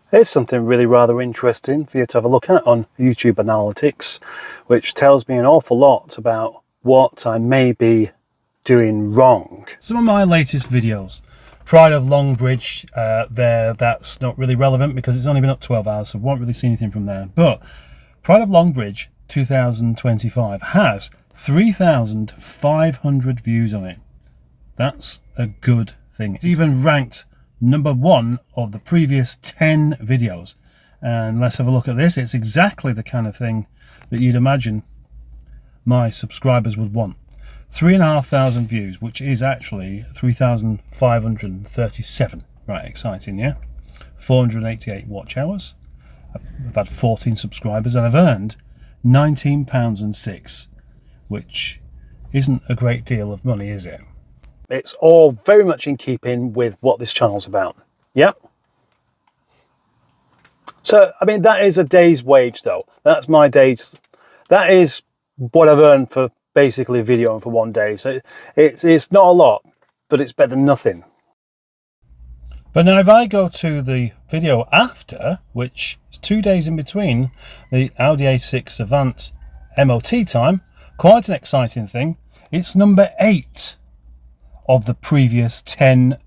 Here's something really rather interesting for you to have a look at on YouTube Analytics, which tells me an awful lot about what I may be doing wrong. Some of my latest videos. Pride of Longbridge, that's not really relevant because it's only been up 12 hours, so I won't really see anything from there. But Pride of Longbridge 2025 has 3,500 views on it. That's a good thing. It's even ranked #1 of the previous 10 videos. And let's have a look at this. It's exactly the kind of thing that you'd imagine my subscribers would want. 3,500 views, which is actually 3,537. Right, exciting, yeah? 488 watch hours. I've had 14 subscribers and I've earned £19.06, which isn't a great deal of money, is it? It's all very much in keeping with what this channel's about. Yep. So, I mean, that is a day's wage, though. That's my day's. That is what I've earned for basically videoing for one day. So it's not a lot, but it's better than nothing. But now if I go to the video after, which is 2 days in between the Audi A6 Avant MOT time, quite an exciting thing. It's #8 of the previous 10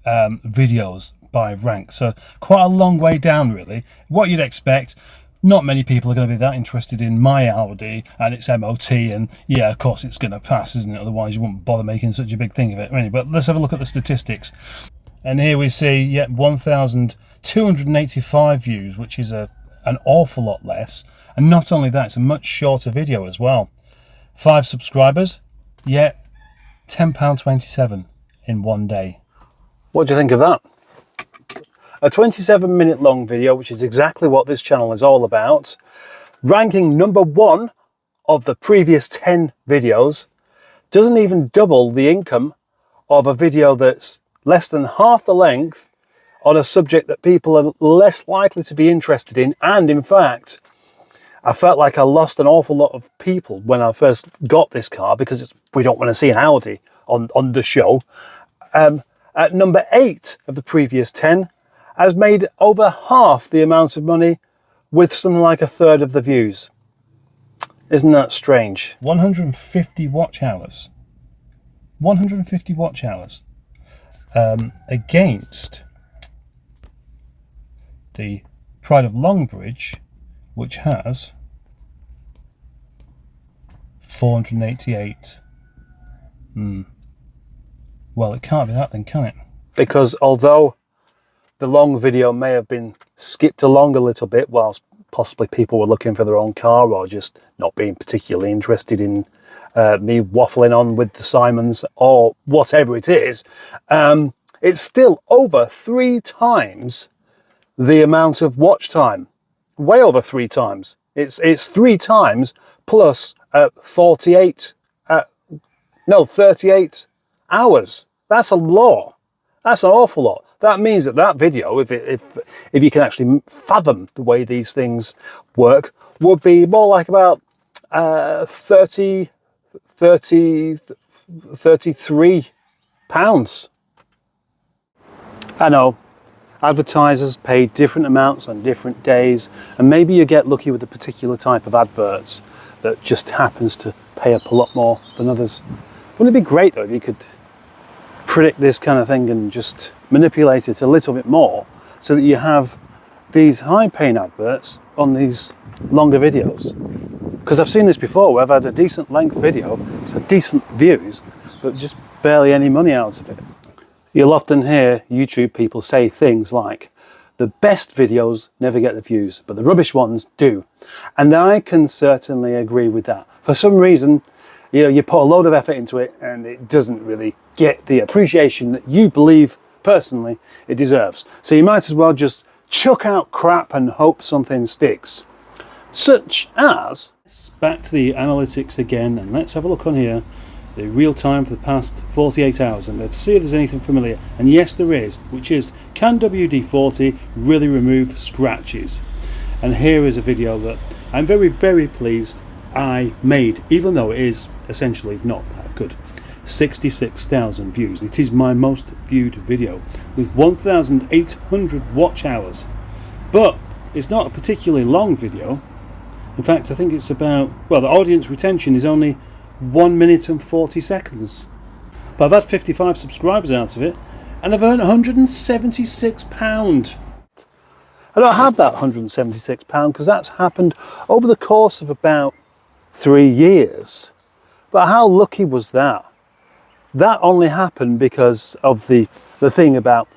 videos by rank. So quite a long way down, really. What you'd expect. Not many people are going to be that interested in my Audi and its MOT, and yeah, of course it's going to pass, isn't it? Otherwise you wouldn't bother making such a big thing of it. Anyway, but let's have a look at the statistics. And here we see, yeah, 1,285 views, which is an awful lot less. And not only that, it's a much shorter video as well. 5 subscribers, yeah, £10.27 in one day. What do you think of that? A 27-minute long video, which is exactly what this channel is all about, ranking #1 of the previous 10 videos, doesn't even double the income of a video that's less than half the length on a subject that people are less likely to be interested in. And in fact, I felt like I lost an awful lot of people when I first got this car because we don't want to see an Audi on the show. At #8 of the previous 10, has made over half the amount of money with something like a third of the views. Isn't that strange? 150 watch hours. 150 watch hours. Against the Pride of Longbridge, which has 488. Well, it can't be that then, can it? Because although the long video may have been skipped along a little bit whilst possibly people were looking for their own car or just not being particularly interested in me waffling on with the Simons or whatever it is, it's still over 3 times the amount of watch time. Way over 3 times. It's 3 times plus 38 hours. That's a lot. That's an awful lot. That means that video, if you can actually fathom the way these things work, would be more like about 33 pounds. I know, advertisers pay different amounts on different days, and maybe you get lucky with a particular type of adverts that just happens to pay up a lot more than others. Wouldn't it be great though if you could predict this kind of thing and just manipulate it a little bit more so that you have these high paying adverts on these longer videos? Because I've seen this before where I've had a decent length video, so decent views, but just barely any money out of it. You'll often hear YouTube people say things like, the best videos never get the views, but the rubbish ones do. And I can certainly agree with that. For some reason, you know, you put a load of effort into it and it doesn't really get the appreciation that you believe personally it deserves. So you might as well just chuck out crap and hope something sticks. Such as, back to the analytics again, and let's have a look on here, the real time for the past 48 hours, and let's see if there's anything familiar. And yes, there is, which is, can WD-40 really remove scratches? And here is a video that I'm very, very pleased I made, even though it is essentially not that good. 66,000 views. It is my most viewed video with 1,800 watch hours But it's not a particularly long video. In fact, I think it's about, well, the audience retention is only 1 minute and 40 seconds. But I've had 55 subscribers out of it, and I've earned £176. I don't have that £176 because that's happened over the course of about 3 years. But how lucky was that? That only happened because of the thing about,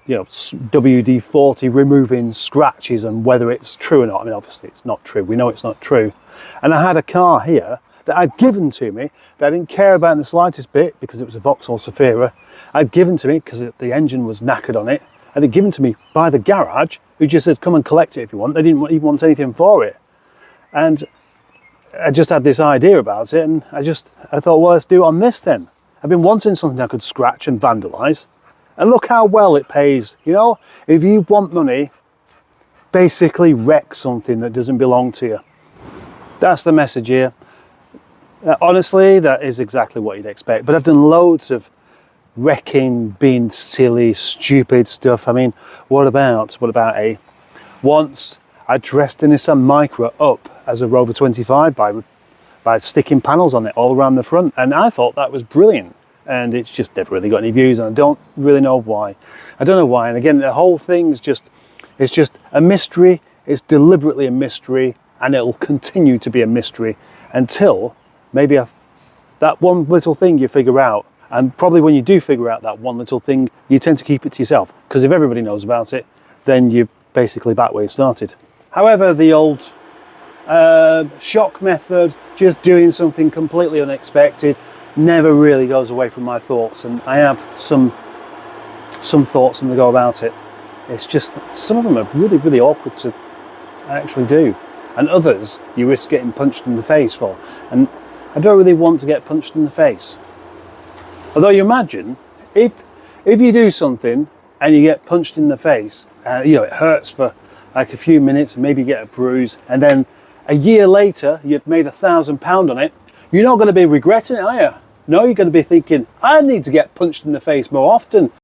you know, WD-40 removing scratches and whether it's true or not. I mean, obviously it's not true. We know it's not true. And I had a car here that I'd given to me that I didn't care about in the slightest bit because it was a Vauxhall Zafira. I'd given to me because the engine was knackered on it. And they'd given to me by the garage, who just said, come and collect it if you want. They didn't even want anything for it. And I just had this idea about it, and I thought, well, let's do it on this then. I've been wanting something I could scratch and vandalise. And look how well it pays. You know, if you want money, basically wreck something that doesn't belong to you. That's the message here. Honestly, that is exactly what you'd expect. But I've done loads of wrecking, being silly, stupid stuff. I mean, what about once I dressed an Nissan Micra up as a Rover 25 by sticking panels on it all around the front, and I thought that was brilliant. And it's just never really got any views, and I don't really know why. I don't know why. And again, the whole thing's it's just a mystery. It's deliberately a mystery, and it'll continue to be a mystery until maybe that one little thing you figure out. And probably when you do figure out that one little thing, you tend to keep it to yourself, because if everybody knows about it, then you're basically back where you started. However, the old shock method, just doing something completely unexpected, never really goes away from my thoughts, and I have some thoughts and they go about it. It's just some of them are really, really awkward to actually do, and others you risk getting punched in the face for, and I don't really want to get punched in the face. Although you imagine if you do something and you get punched in the face, you know, it hurts for like a few minutes and maybe you get a bruise, and then a year later you've made £1,000 on it, you're not going to be regretting it, are you? No, you're going to be thinking, I need to get punched in the face more often.